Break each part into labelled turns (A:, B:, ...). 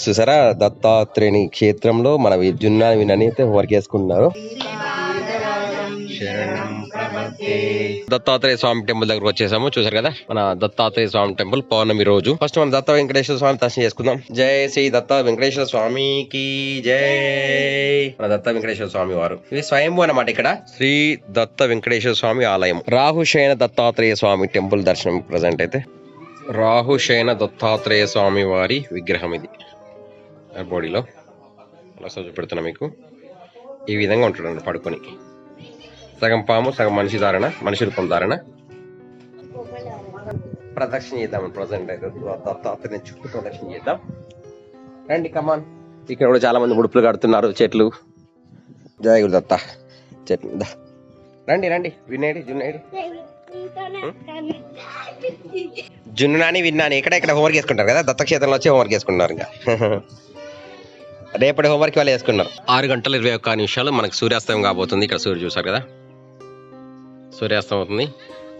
A: చూసారా దత్తాత్రేయుని క్షేత్రంలో మన జున్నా వినని అయితే వర్క్ చేసుకుంటున్నారు. దత్తాత్రేయ స్వామి టెంపుల్ దగ్గరకు వచ్చేసాము. చూసారు కదా మన దత్తాత్రేయ స్వామి టెంపుల్ పౌర్ణమి రోజు. ఫస్ట్ మనం దత్త వెంకటేశ్వర స్వామి దర్శనం చేసుకుందాం. జై శ్రీ దత్త వెంకటేశ్వర స్వామికి జై. మన దత్త వెంకటేశ్వర స్వామి వారు ఇది స్వయంభూ అన్నమాట. ఇక్కడ శ్రీ దత్త వెంకటేశ్వర స్వామి ఆలయం. రాహుశయన దత్తాత్రేయ స్వామి టెంపుల్ దర్శనం ప్రజెంట్ అయితే. రాహుశయన దత్తాత్రేయ స్వామి వారి విగ్రహం ఇది బాడీలో అలా చూపెడుతున్నా మీకు. ఈ విధంగా ఉంటాడు పడుకొని. సగం పాము సగం మనిషి ధారణ, మనిషి రూపం ధారణ. ప్రదక్షిణ చేద్దాం ప్రజెంట్ అయితే. దత్తాత్రేయ చుట్టూ ప్రదక్షిణ చేద్దాం. రండి కమాన్. ఇక్కడ కూడా చాలా మంది ముడుపులు కడుతున్నారు. చెట్లు జయ గురు దత్త చెట్లు. రండి రండి. వినేడి జున్నేడి జున్నాని విన్నాని. ఇక్కడ హోంవర్క్ చేసుకుంటారు కదా. దత్తక్షేత్రంలో వచ్చి హోంవర్క్ చేసుకుంటున్నారు. ఇంకా రేపటి హోంవర్క్ వాళ్ళు వేసుకున్నారు. 6:21 మనకు సూర్యాస్తమయం కాబోతుంది. ఇక్కడ సూర్యుడు చూసారు కదా, సూర్యాస్తమం అవుతుంది.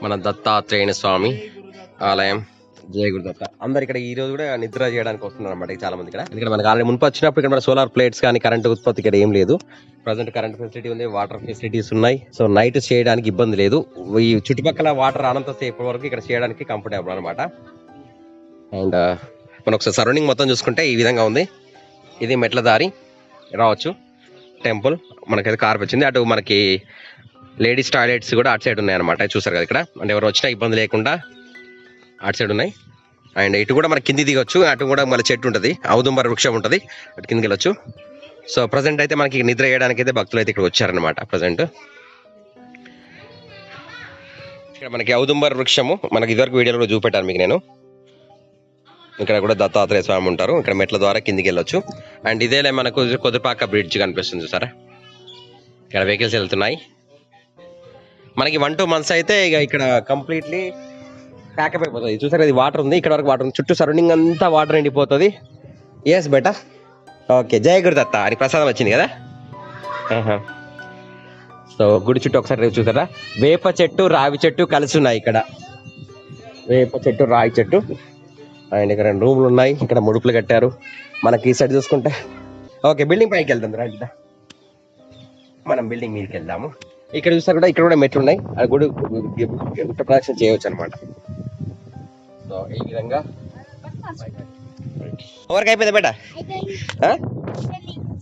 A: మన దత్తాత్రేయ స్వామి ఆలయం. జయ గురు దత్త. అందరు ఇక్కడ ఈ రోజు కూడా నిద్ర చేయడానికి వస్తున్నారు అన్నమాట చాలా మంది. ఇక్కడ మనకి ఆల్రెడీ మున్పు వచ్చినప్పుడు ఇక్కడ మన సోలార్ ప్లేట్స్ కానీ కరెంట్ ఉత్పత్తి ఇక్కడ ఏం లేదు. ప్రజెంట్ కరెంట్ ఫెసిలిటీ ఉంది, వాటర్ ఫెసిలిటీస్ ఉన్నాయి. సో నైట్ చేయడానికి ఇబ్బంది లేదు. ఈ చుట్టుపక్కల వాటర్ అనంత సేపు వరకు ఇక్కడ చేయడానికి కంఫర్టబుల్ అనమాట. అండ్ మనం ఒకసారి సరౌండింగ్ మొత్తం చూసుకుంటే ఈ విధంగా ఉంది. ఇది మెట్ల దారి రావచ్చు టెంపుల్. మనకైతే కార్ వచ్చింది. అటు మనకి లేడీస్ టాయిలెట్స్ కూడా అటు సైడ్ ఉన్నాయి అనమాట. చూసారు కదా ఇక్కడ. అంటే ఎవరు వచ్చినా ఇబ్బంది లేకుండా అటు సైడ్ ఉన్నాయి. అండ్ ఇటు కూడా మనకి కింది దిగొచ్చు. అటు కూడా మన చెట్టు ఉంటుంది, ఔదుంబర వృక్షం ఉంటుంది, అటు కిందికి వెళ్ళొచ్చు. సో ప్రజెంట్ అయితే మనకి నిద్ర చేయడానికి అయితే భక్తులు అయితే ఇక్కడ వచ్చారనమాట. ప్రజెంట్ ఇక్కడ మనకి ఔదుంబర వృక్షము మనకి ఇదివరకు వీడియోలో చూపెట్టాను మీకు నేను. ఇక్కడ కూడా దత్తాత్రేయ స్వామి ఉంటారు. ఇక్కడ మెట్ల ద్వారా కిందికి వెళ్ళొచ్చు. అండ్ ఇదేలే మనకు కొద్దిపాక బ్రిడ్జ్ కనిపిస్తుంది చూసారా. ఇక్కడ వెహికల్స్ వెళ్తున్నాయి. మనకి 1-2 months అయితే ఇక ఇక్కడ కంప్లీట్లీ ప్యాకప్ అయిపోతుంది. చూసారు ఇది వాటర్ ఉంది, ఇక్కడ వరకు వాటర్ ఉంది. చుట్టూ సరౌండింగ్ అంతా వాటర్ ఎండిపోతుంది. ఎస్ బేటా. ఓకే జయ గురు దత్త అని ప్రసాదం వచ్చింది కదా. సో గుడి చుట్టూ ఒకసారి చూసారా. వేప చెట్టు రావి చెట్టు కలిసి ఉన్నాయి ఇక్కడ. వేప చెట్టు రావి చెట్టు. అండ్ ఇక్కడ 2 రూమ్లు ఉన్నాయి. ఇక్కడ ముడుపులు కట్టారు. మనకి ఈ సైడ్ చూసుకుంటే ఓకే బిల్డింగ్ పైకి వెళ్తాం రైట్. మనం బిల్డింగ్ మీదకి వెళ్దాము. ఇక్కడ చూస్తారు కూడా, ఇక్కడ కూడా మెట్లు ఉన్నాయి. అది గుడి ప్రదక్షిణ చేయవచ్చు అనమాట. సో ఈ విధంగా ఎవరికి అయిపోయింది బేట.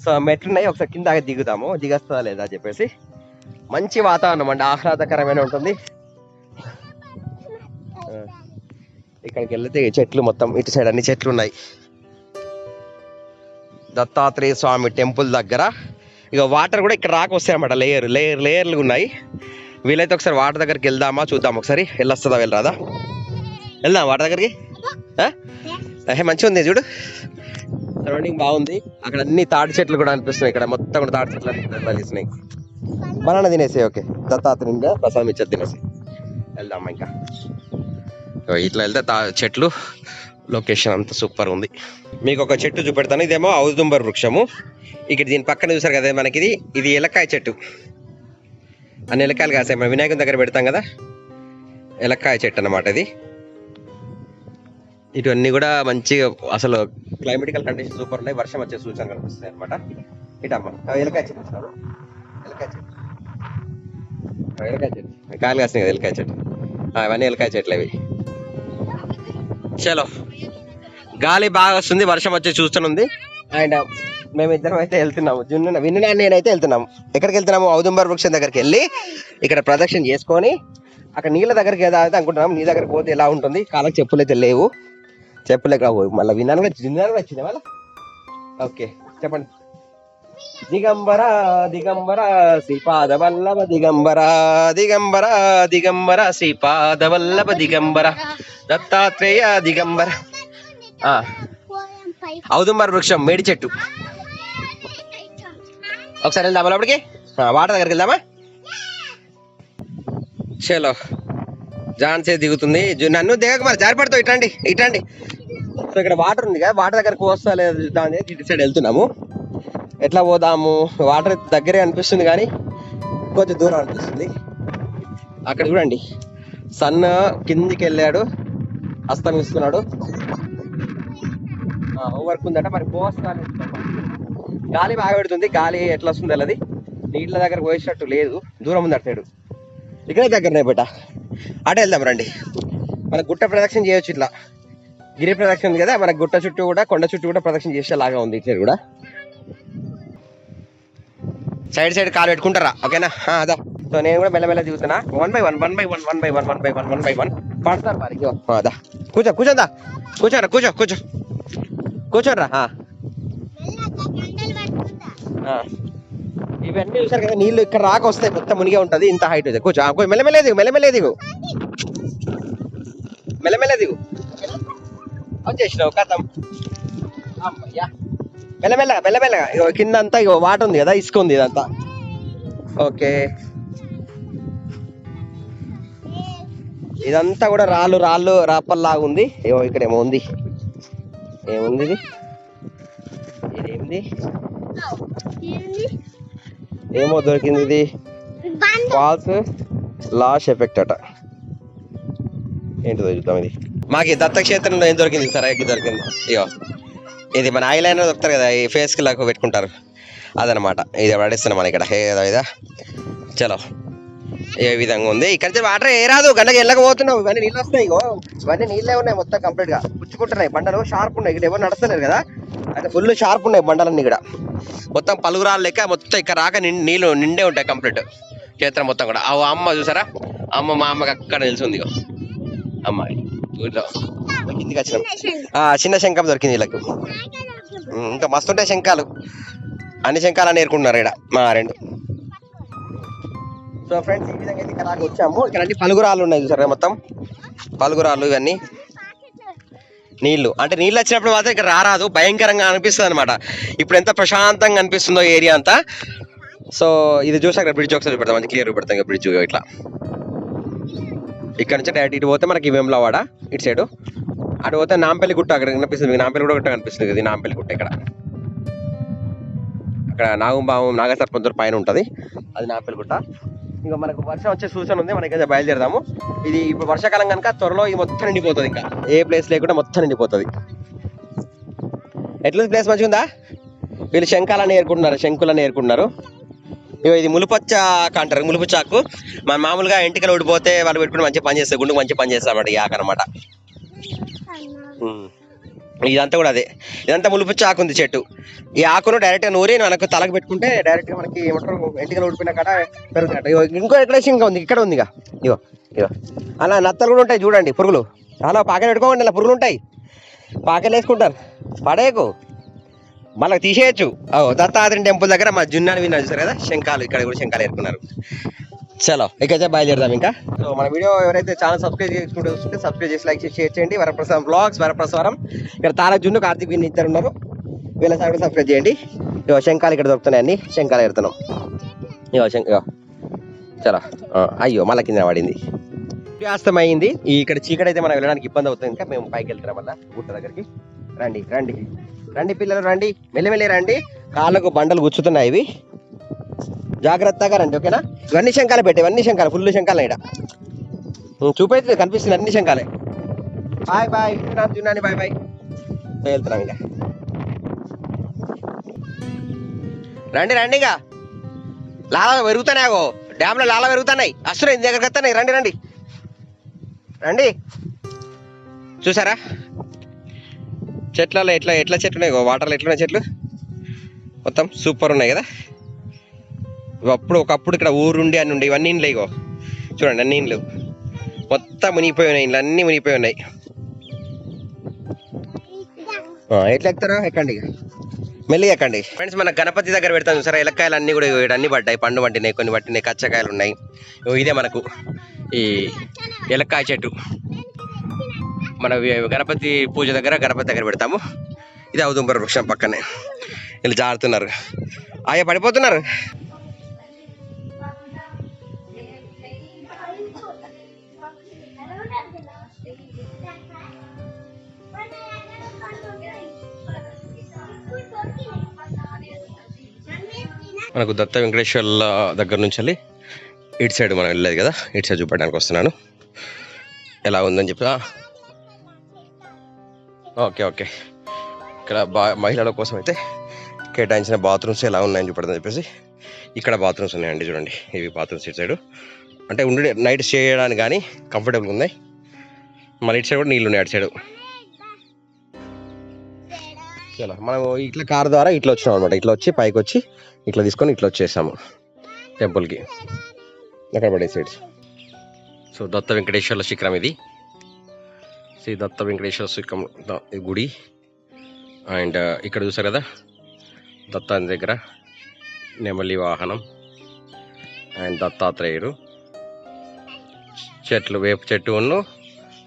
A: సో మెట్లు ఉన్నాయి. ఒకసారి కింద దిగుదాము, దిగొస్తుందా లేదా అని చెప్పేసి. మంచి వాతావరణం అండి, ఆహ్లాదకరమైన ఉంటుంది. ఇక్కడికి వెళ్తే చెట్లు మొత్తం ఇటు సైడ్ అన్ని చెట్లు ఉన్నాయి. దత్తాత్రేయ స్వామి టెంపుల్ దగ్గర ఇక వాటర్ కూడా ఇక్కడ రాక వస్తాయి అన్నమాట. లేయర్లు ఉన్నాయి. వీలైతే ఒకసారి వాటర్ దగ్గరికి వెళ్దామా చూద్దాం. ఒకసారి వెళ్ళొస్తుందా వెళ్ళరాదా. వెళ్దాం వాటర్ దగ్గరికి. మంచిగా ఉంది చూడు, సరౌండింగ్ బాగుంది. అక్కడ అన్ని తాటి చెట్లు కూడా అనిపిస్తున్నాయి. ఇక్కడ మొత్తం కూడా తాటి చెట్లు అనిపిస్తున్నాయి. బనానా తినేసి ఓకే దత్తాత్రేయ ప్రసాదం ఇచ్చేది తినేసి వెళ్దామా. ఇంకా ఇట్లా వెళ్తే చెట్లు లొకేషన్ అంతా సూపర్ ఉంది. మీకు ఒక చెట్టు చూపెడతాను. ఇదేమో ఔదుంబర వృక్షము. ఇక్కడ దీని పక్కన చూసారు కదా మనకి ఇది ఎలక్కాయ చెట్టు. అన్ని ఎలక్కాయలు కాసాయి. మనం వినాయకుని దగ్గర పెడతాం కదా, ఎలక్కాయ చెట్టు అన్నమాట ఇది. ఇటువన్నీ కూడా మంచిగా అసలు క్లైమేటికల్ కండిషన్ సూపర్ ఉన్నాయి. వర్షం వచ్చే సూచన కనిపిస్తాయి అనమాట. ఇటమ్మా ఎలక్కాయ చెట్టు, ఎలక్కాయ చెట్టు, ఎలక్కాయ చెట్టు కాయలు కాసినాయి కదా ఎలక్కాయ చెట్టు. అవన్నీ ఎలక్కాయ చెట్లు అవి. చలో గాలి బాగా వస్తుంది, వర్షం వచ్చి చూస్తుంది. అండ్ మేమిద్దరం అయితే వెళ్తున్నాము. విన్నా నేనైతే వెళ్తున్నాము. ఎక్కడికి వెళ్తున్నాము? ఔదుంబర వృక్షం దగ్గరికి వెళ్ళి ఇక్కడ ప్రదక్షిణ చేసుకొని అక్కడ నీళ్ళ దగ్గరికి ఏదైతే అనుకుంటున్నాము. నీ దగ్గరికి పోతే ఎలా ఉంటుంది? కాళ్ళకి చెప్పులు అయితే లేవు, చెప్పులే కావు. మళ్ళీ విన్నాను వచ్చింది వాళ్ళ. ఓకే చెప్పండి. దిగంబర దిగంబర శ్రీపాద వల్లభ దిగంబర దిగంబర దిగంబర శ్రీపాద వల్లభ దిగంబర దత్తాత్రేయ దిగంబర. ఔదుంబర వృక్షం మేడి చెట్టు. ఒకసారి వెళ్దామా లోపలికి? వాటర్ దగ్గరికి వెళ్దామా? చలో జాన్సే దిగుతుంది. నన్ను దిగక మరి జారిపడతావు. ఇటండి ఇటండి. సో ఇక్కడ వాటర్ ఉంది కదా, వాటర్ దగ్గరకు వస్తా లేదు దాని ఇటు సైడ్ వెళ్తున్నాము. ఎట్లా పోదాము? వాటర్ దగ్గరే అనిపిస్తుంది కానీ కొంచెం దూరం అనిపిస్తుంది. అక్కడ చూడండి సన్ కిందికి వెళ్ళాడు, అస్తమిస్తున్నాడు. వర్క్ ఉందట మరి పోస్తాను. గాలి బాగా పెడుతుంది, గాలి ఎట్లా వస్తుంది అది నీళ్ళ దగ్గర పోయేటట్టు లేదు, దూరం ఉంది అటు సైడు. ఇక్కడే దగ్గరనే బేట, అటు వెళ్దాం రండి. మన గుట్ట ప్రదక్షిణ చేయొచ్చు, ఇట్లా గిరి ప్రదక్షిణ ఉంది కదా, మన గుట్ట చుట్టూ కూడా కొండ చుట్టూ కూడా ప్రదక్షిణ చేసేలాగా ఉంది ఇట్లా కూడా. సైడ్ సైడ్ కాలు పెట్టుకుంటారా, ఓకేనా? అదా. సో నేను కూడా మెల్లమెల్ల దిగుతున్నా, 1 by 1 పడతారు మరి. అదా కూర్చో, కూర్చోదా, కూర్చోరా, కూర్చోరా. ఇవన్నీ చూసారు కదా, నీళ్ళు ఇక్కడ రాక వస్తాయి, మొత్తం మునిగే ఉంటది, ఇంత హైట్ ఉంది. కూర్చో, మెల్లమెల్ల దిగు వచ్చేసినావు కథం. అమ్మయ్యా, మెల్లమెల్లగా కింద అంతా వాటర్ ఉంది కదా, ఇసుక ఉంది ఇదంతా. ఓకే, ఇదంతా కూడా రాళ్ళు రాపల్లాగా ఉంది. ఇక్కడ ఏమో ఉంది, ఏముంది ఇది, ఇదేంది ఏమో దొరికింది, ఇది ఫాల్స్ లాష్ ఎఫెక్ట్ అట, ఏంటిదో చూద్దాం. ఇది మాకు దత్తక్షేత్రంలో ఏం దొరికింది సార్? దొరికింది ఇగో, ఇది మన ఐలైనర్ దొరుకుతారు కదా, ఈ ఫేస్ కి లాగా పెట్టుకుంటారు, అదనమాట. ఇది పడేస్తున్నాం మన ఇక్కడ. ఇదా చలో, ఏ విధంగా ఉంది. ఇక్కడ నుంచి వాటర్ ఏ రాదు, గంటకి వెళ్ళకపోతున్నావు, ఇవన్నీ నీళ్ళు వస్తాయి. ఇగో ఇవన్నీ నీళ్ళే ఉన్నాయి మొత్తం కంప్లీట్ గా, పుచ్చుకుంటున్నాయి బండలు, షార్ప్ ఉన్నాయి. ఇక్కడ ఎవరు నడుస్తలేరు కదా, అయితే ఫుల్ షార్ప్ ఉన్నాయి బండలన్నీ ఇక్కడ, మొత్తం పలుగురాలు లెక్క మొత్తం. ఇక్కడ రాక నీళ్ళు నిండే ఉంటాయి కంప్లీట్ క్షేత్రం మొత్తం కూడా. ఆ అమ్మ చూసారా, మా అమ్మకి అక్కడ నిలిచింది అమ్మాయి. కిందికి వచ్చినాం, చిన్న శంఖం దొరికింది వీళ్ళకు. ఇంకా మస్తు ఉంటాయి శంఖాలు, అన్ని శంఖాలు నేర్చుకుంటున్నారు ఇక్కడ మా రెండు. సో ఫ్రెండ్స్, ఈ విధంగా అయితే ఇక్కడ వచ్చాము. ఇక్కడ అన్ని పలుగురాళ్ళు ఉన్నాయి చూసారా, మొత్తం పలుగురాళ్ళు. ఇవన్నీ నీళ్లు, అంటే నీళ్ళు వచ్చినప్పుడు మాత్రం ఇక్కడ రారాదు, భయంకరంగా అనిపిస్తుంది అనమాట. ఇప్పుడు ఎంత ప్రశాంతంగా అనిపిస్తుందో ఏరియా అంతా. సో ఇది చూసాక బ్రిడ్జ్ ఒకసారి చూపెడతాం, మంచి క్లియర్ చూపెడతాం బ్రిడ్జ్. ఇట్లా ఇక్కడ నుంచి డైరెక్ట్ ఇటు పోతే మనకి వేములవాడ ఇటు సైడు, అటు పోతే నాంపల్లి గుట్ట అక్కడ కనిపిస్తుంది మీకు, నాంపల్లి గుట్ట కనిపిస్తుంది, ఇది నాంపల్లి గుట్ట. ఇక్కడ అక్కడ నాగసర్పంతుల పైన ఉంటుంది, అది నాంపల్లి గుట్ట. ఇంకా మనకు వర్షం వచ్చే సూచన ఉంది, మనకైతే బయలుదేరదాము. ఇది ఇప్పుడు వర్షాకాలం కనుక త్వరలో ఇది మొత్తం నిండిపోతుంది, ఇంకా ఏ ప్లేస్ లేకుండా మొత్తం నిండిపోతుంది. ఎట్లుంది ప్లేస్, మంచిగా ఉందా? వీళ్ళు శంఖాలని ఏరుకుంటున్నారు. ఇది ములుపచ్చ అంటారు, ములుపు చాకు. మన మామూలుగా ఎంటికలు ఊడిపోతే వాళ్ళు పెట్టుకుని మంచిగా పని చేస్తారు, గుండుకు మంచిగా పని చేస్తారు అన్నమాట, ఈ ఆకు అనమాట. ఇదంతా కూడా అదే, ఇదంతా ములుపు చాకు ఉంది చెట్టు. ఈ ఆకును డైరెక్ట్గా నూరి మనకు తలకు పెట్టుకుంటే డైరెక్ట్గా మనకి ఏమంటారు, ఎంటికలు ఊడిపోయిన కాడ పెరుగుతున్నట్టు. ఇంకో ఎక్కడ ఇంకా ఉంది, ఇక్కడ ఉంది ఇగో అలా నత్తలు కూడా ఉంటాయి చూడండి, పురుగులు. అలా పాకెట్ పెట్టుకోండి, అలా పురుగులు ఉంటాయి, పాకెట్లు వేసుకుంటారు, పడేయకు, మళ్ళీ తీసేయచ్చు. దత్తాత్రేయ టెంపుల్ దగ్గర మా జున్నాని విన్నారు చూసారు కదా, శంఖాలు, ఇక్కడ కూడా శంఖాలు ఏరుకున్నారు. చలో ఇకైతే బయలుదేరదాం ఇంకా. సో మన వీడియో ఎవరైతే ఛానల్ సబ్స్క్రైబ్ చేసుకుంటే వస్తుంటే సబ్స్క్రైబ్ చేసి లైక్ చేసి షేర్ చేయండి. వరప్రసాద్ బ్లాగ్స్, వరప్రసారం. ఇక్కడ తారక్ జున్ను, కార్తీక్ విన్ ఇద్దరు ఉన్నారు, వీళ్ళ సైడ్ సబ్స్క్రైబ్ చేయండి. ఇగో శంఖాలు ఇక్కడ దొరుకుతున్నాయి, అన్ని శంఖాలు ఏరుతున్నాం. ఇగో చలో. అయ్యో మళ్ళీ కింద పడింది, సూర్యాస్తం అయింది. ఇక్కడ చీకటి అయితే మనం వెళ్ళడానికి ఇబ్బంది అవుతుంది, ఇంకా మేము పైకి వెళ్తున్నాం వల్ల గుట్ట దగ్గరికి. రండి పిల్లలు, రండి, మెల్లిమెల్లి రండి, కాళ్ళకు బండలు గుచ్చుతున్నాయి ఇవి, జాగ్రత్తగా రండి, ఓకేనా? ఇవన్నీ శంఖాలు పెట్టే, ఇవన్నీ శంఖాలు, ఫుల్ శంఖాలు ఇక్కడ చూపైతే కనిపిస్తుంది, అన్ని శంఖాలే. బాయ్ జున్నాని, బాయ్ వెళ్తున్నాం ఇంకా. రండి ఇక లాల పెరుగుతున్నాయి, డ్యామ్ లో లాల పెరుగుతున్నాయి, వస్తున్నాయి దగ్గరకు వస్తున్నాయి. రండి చూసారా చెట్లలో ఎట్లా చెట్లు ఉన్నాయి, వాటర్లో ఎట్లున్నాయి చెట్లు, మొత్తం సూపర్ ఉన్నాయి కదా. ఒకప్పుడు ఇక్కడ ఊరుండి అని ఉండే, ఇవన్నీ ఇండ్లు ఇగో చూడండి, అన్ని ఇండ్లు మొత్తం మునిగిపోయి ఉన్నాయి, ఇండ్లు అన్నీ మునిగిపోయి ఉన్నాయి. ఎట్లా ఎక్కుతారో ఎక్కండి, మెల్లిగా ఎక్కండి. ఫ్రెండ్స్, మన గణపతి దగ్గర పెడతాం చూసారా, ఎలక్కాయలు అన్నీ కూడా అన్ని పడ్డాయి, పండు పట్టినాయి, కొన్ని పట్టినాయి, కచ్చకాయలు ఉన్నాయి. ఇదే మనకు ఈ ఎలక్కాయ చెట్టు, మన గణపతి పూజ దగ్గర గణపతి దగ్గర పెడతాము. ఇది ఔదుంబర వృక్షం పక్కనే, వీళ్ళు జారుతున్నారు, అయ్యా పడిపోతున్నారు. మనకు దత్త వెంకటేశ్వర్ల దగ్గర నుంచి వెళ్ళి ఇటు సైడ్ మనం వెళ్ళలేదు కదా, ఇటు సైడ్ చూపడానికి వస్తున్నాను ఎలా ఉందని చెప్పి. ఓకే ఇక్కడ మహిళల కోసం అయితే కేటాయించిన బాత్రూమ్స్ ఎలా ఉన్నాయని చూపడదని చెప్పేసి ఇక్కడ బాత్రూమ్స్ ఉన్నాయండి. చూడండి, ఇవి బాత్రూమ్స్ ఇటు సైడ్ అంటే ఉండి నైట్ స్టే చేయడానికి కానీ కంఫర్టబుల్గా ఉన్నాయి. మళ్ళీ ఇటు సైడ్ కూడా నీళ్ళు ఉన్నాయి అటు సైడ్. చాలా మనం ఇట్లా కార్ ద్వారా ఇట్లా వచ్చినాం అనమాట. ఇట్లా వచ్చి పైకి వచ్చి ఇట్లా తీసుకొని ఇట్లా వచ్చేసాము టెంపుల్కి. ఎక్కడ పడే సైడ్స్. సో దత్త వెంకటేశ్వర్ల శిఖరం ఇది. శ్రీ దత్త వెంకటేశ్వర శిఖరం గుడి. అండ్ ఇక్కడ చూసారు కదా దత్తాని దగ్గర నెమలి వాహనం అండ్ దత్తాత్రేయుడు. చెట్లు, వేప చెట్టు ఉన్ను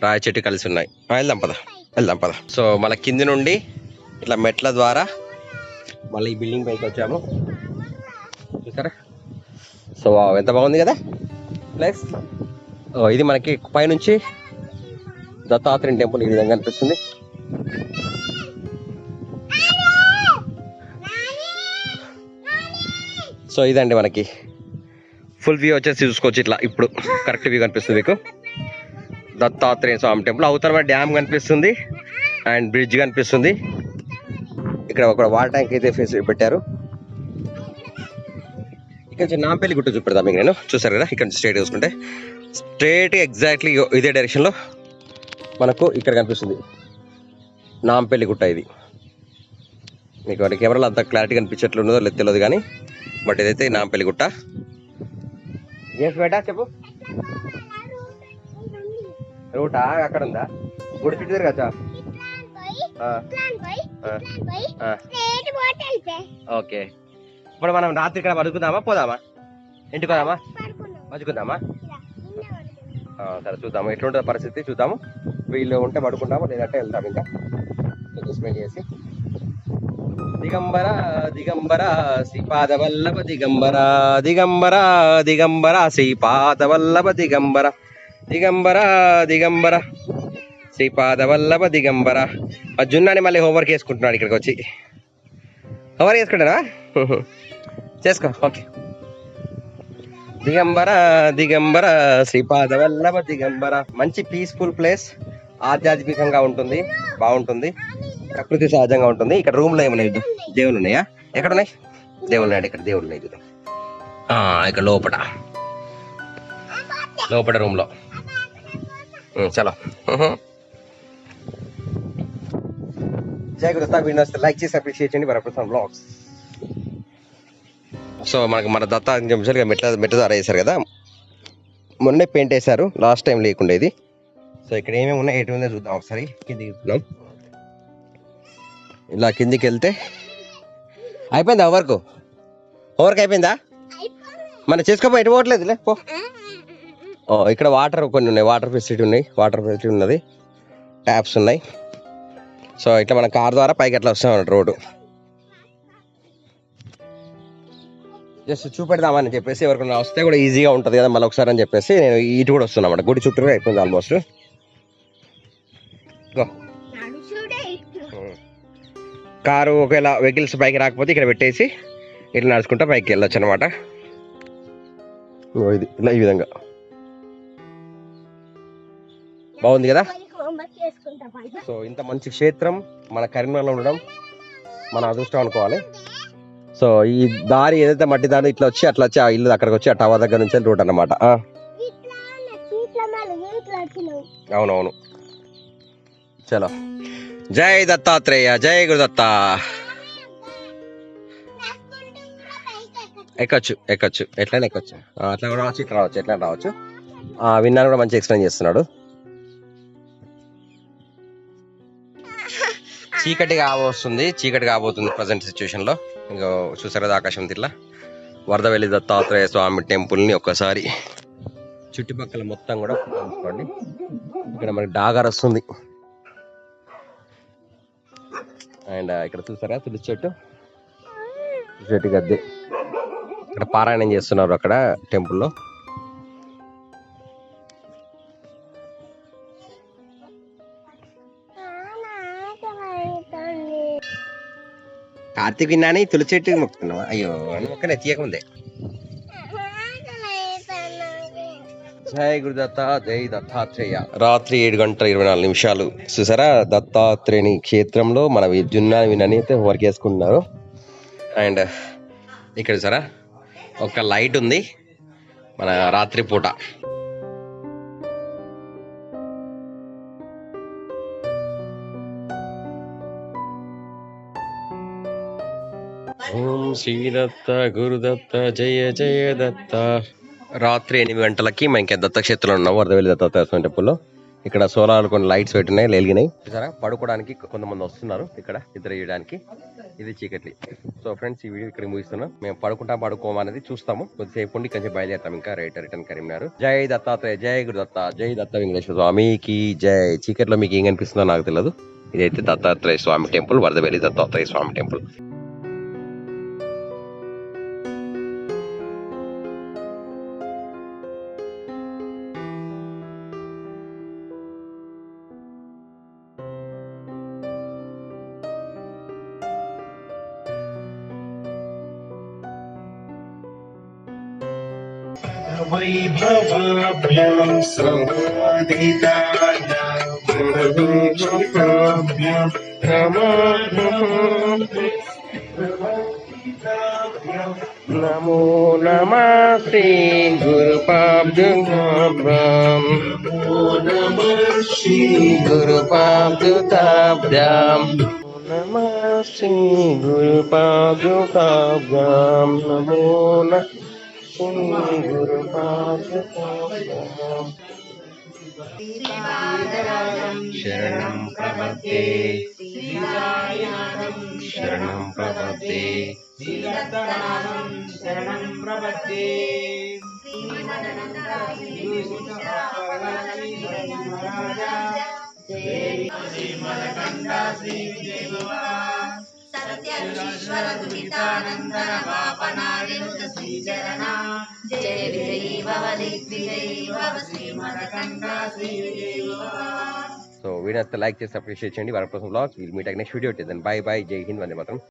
A: రాయి చెట్టు కలిసి ఉన్నాయి. వెళ్దాం పద. సో మన కింది నుండి ఇట్లా మెట్ల ద్వారా మళ్ళీ ఈ బిల్డింగ్ పైకి వచ్చాము. చూసారా? సో ఎంత బాగుంది కదా ప్లేస్. ఇది మనకి పైనుంచి దత్తాత్రేయ టెంపుల్ ఈ విధంగా అనిపిస్తుంది. సో ఇదండి మనకి ఫుల్ వ్యూ వచ్చేసి చూసుకోవచ్చు. ఇట్లా ఇప్పుడు కరెక్ట్ వ్యూ కనిపిస్తుంది మీకు. దత్తాత్రేయ స్వామి టెంపుల్ అవతల డ్యామ్ కనిపిస్తుంది అండ్ బ్రిడ్జ్ కనిపిస్తుంది. ఇక్కడ ఒక వాటర్ ట్యాంక్ అయితే ఫేస్ పెట్టారు. ఇక్కడ నుంచి నాంపల్లి గుట్ట చూపెడతాను మీకు నేను. చూసారు కదా, ఇక్కడ నుంచి స్ట్రైట్ చూసుకుంటే స్ట్రైట్ ఎగ్జాక్ట్లీ ఇదే డైరెక్షన్లో మనకు ఇక్కడ కనిపిస్తుంది నాంపల్లి గుట్ట. ఇది మీకు కెమెరాలో అంత క్లారిటీ కనిపించట్లు ఉన్నదో లేదు తెలియదు కానీ, బట్ ఇదైతే నాంపల్లి గుట్ట. బేటా చెప్పు. రూటా అక్కడ ఉందా? గుడి చుట్టూ తిరగచ్చా? ఓకే, ఇప్పుడు మనం రాత్రి ఇక్కడ పడుకుందామా పోదామా? ఇంటికి పోదామా? పడుకుందామా? సరే చూద్దాము ఎట్లుంటుంది పరిస్థితి, చూద్దాము. వీళ్ళు ఉంటే పడుకుంటాము, లేదంటే వెళ్తాము ఇంకా అడ్జస్ట్మెంట్ చేసి. దిగంబర దిగంబర శ్రీపాద వల్లభ దిగంబర దిగంబర దిగంబర శ్రీపాద వల్లభ దిగంబర దిగంబర దిగంబర శ్రీపాద వల్లభ దిగంబర. ఆ జున్నాని మళ్ళీ హోంవర్క్ చేసుకుంటున్నాడు ఇక్కడికి వచ్చి. హోంవర్క్ చేసుకుంటారా? చేసుకో. ఓకే. దిగంబర దిగంబర శ్రీపాద వల్లభ దిగంబర. మంచి పీస్ఫుల్ ప్లేస్, ఆధ్యాత్మికంగా ఉంటుంది, బాగుంటుంది, ప్రకృతి సహజంగా ఉంటుంది. ఇక్కడ రూమ్ లో ఏమన్నా దేవుళ్ళు ఉన్నాయా? ఎక్కడ ఉన్నాయి దేవుళ్ళు? ఉన్నాయండి ఇక్కడ దేవుళ్ళు ఉన్నాయి. చూద్దాం. ఇక్కడ లోపల రూమ్ లో. చలో. జై గురు దత్త. వీడియో లైక్ చేసి అప్రిషియేట్ చేయండి. వరప్రసాద్ బ్లాగ్స్. సో మన దత్త నిమిషాలుగా మెట్ల ద్వారా వేశారు కదా, మొన్నే పెయింట్ వేశారు, లాస్ట్ టైం లేకుండా ఇది. సో ఇక్కడ ఏమేమి ఉన్నాయి, ఎటు ఉందో చూద్దాం ఒకసారి. కిందికి చూద్దాం. ఇలా కిందికి వెళ్తే అయిపోయిందా హోంవర్క్ అయిపోయిందా? మన చేసుకోపో, ఎటు పోవట్లేదులే పో. ఇక్కడ వాటర్ కొన్ని ఉన్నాయి, వాటర్ ఫెసిలిటీ ఉన్నది, ట్యాప్స్ ఉన్నాయి. సో ఇట్లా మన కార్ ద్వారా పైకి అట్లా వస్తాం అన్నట్టు రోడ్డు. జస్ట్ చూపెడదామని చెప్పేసి ఎవరికైనా వస్తే కూడా ఈజీగా ఉంటుంది కదా మళ్ళీ ఒకసారి అని చెప్పేసి నేను ఇటు కూడా వస్తున్నా అన్నమాట. గుడి చుట్టూ అయిపోయింది ఆల్మోస్ట్. కారు ఒకవేళ వెహికల్స్ పైకి రాకపోతే ఇక్కడ పెట్టేసి ఇట్లా నడుచుకుంటా పైకి వెళ్ళొచ్చు అనమాట. ఇది ఇలా ఈ విధంగా బాగుంది కదా. సో ఇంత మంచి క్షేత్రం మన కరీంనగర్లో ఉండడం మన అదృష్టం అనుకోవాలి. సో ఈ దారి ఏదైతే మట్టి దారి ఇట్లా వచ్చి అట్లా వచ్చి ఆ ఇల్లు అక్కడికి వచ్చి ఆ టవర్ దగ్గర నుంచి రూట్ అన్నమాట. అవునవును. చలో. జై దత్తాత్రేయ, జై గురుదత్త. ఎక్కొచ్చు ఎట్లయినా ఎక్కొచ్చు. అట్లా కూడా రావచ్చు, ఇట్లా రావచ్చు, ఎట్లా రావచ్చు. విన్నాను కూడా మంచి ఎక్స్ప్లెయిన్ చేస్తున్నాడు. చీకటి కాబోతుంది ప్రజెంట్ సిచ్యువేషన్ లో. ఇంకా చూసారు కదా ఆకాశం ఇట్లా. వరదవెల్లి దత్తాత్రేయ స్వామి టెంపుల్ ని ఒక్కసారి చుట్టుపక్కల మొత్తం కూడా చూసుకోండి. ఇక్కడ మనకి డాగర్ వస్తుంది. అండ్ ఇక్కడ చూసారా తులసి చెట్టు గద్దె. ఇక్కడ పారాయణం చేస్తున్నారు అక్కడ టెంపుల్లో. కార్తీక్ విన్నాని తులసి చెట్టు మొక్కుతున్నావా? అయ్యో మొక్కనే తీయకముందే. జై గురుదత్త జై దత్తాత్రేయ. రాత్రి 7:24 చూసారా, దత్తాత్రేయుని క్షేత్రంలో మన జున్నా వినని అయితే వర్క్ చేసుకుంటున్నారు. అండ్ ఇక్కడ చూసారా ఒక లైట్ ఉంది మన రాత్రి పూట. ఓం శ్రీ దత్త గురుదత్త జయ జయ దత్త. రాత్రి 8 గంటలకి మనకి దత్తక్షేత్రంలో ఉన్నాం, వరదవెల్లి దత్తాత్రేయ స్వామి టెంపుల్లో. ఇక్కడ సోలార్ కొన్ని లైట్స్ పెట్టినాయి, వెలిగినాయి చూసారా. పడుకోవడానికి కొంతమంది వస్తున్నారు ఇక్కడ నిద్ర చేయడానికి. ఇది చీకటి. సో ఫ్రెండ్స్, ఈ వీడియో ఇక్కడ ముగిస్తున్నాం. మేము పడుకోమనేది చూస్తాము కొద్దిసేపు ఉండి కొంచెం బయలుదేరుతాం ఇంకా రిటర్న్ కరీంనగర్. జై దత్తాత్రేయ జై గురుదత్త జై దత్త వెంకటేశ్వర స్వామికి జై. చీకట్లో మీకు ఏం కనిపిస్తుందో నాకు తెలియదు. ఇదైతే దత్తాత్రేయ స్వామి టెంపుల్, వరదవెల్లి దత్తాత్రేయ స్వామి టెంపుల్.
B: వైభవాభ్యాం సంవాదితాయ గురుభ్యాం
A: నమో నమః శ్రీ గురుపాభ్యాం
B: శ్రీ
A: గురుపాభ్యాం నమః శ్రీ గురుపాభ్యాం నమో నమః శ్రీ గురుపాభ్యాం. శరణం ప్రపద్యే శరణం ప్రపద్యే
B: శరణం ప్రపద్యే
C: సత్యశ్వర దురితానందన పాపనారినుత శ్రీచరణ జయ విజయీ భవ దిగ్విజయీ భవ శ్రీమదకంఠ శ్రీ విజయీ భవ.
A: సో వీడియో లైక్ చేసి అప్రిషియేట్ చేయండి. Varaprasad blogs will meet next video. Bye bye, Jai Hind, Vande Mataram.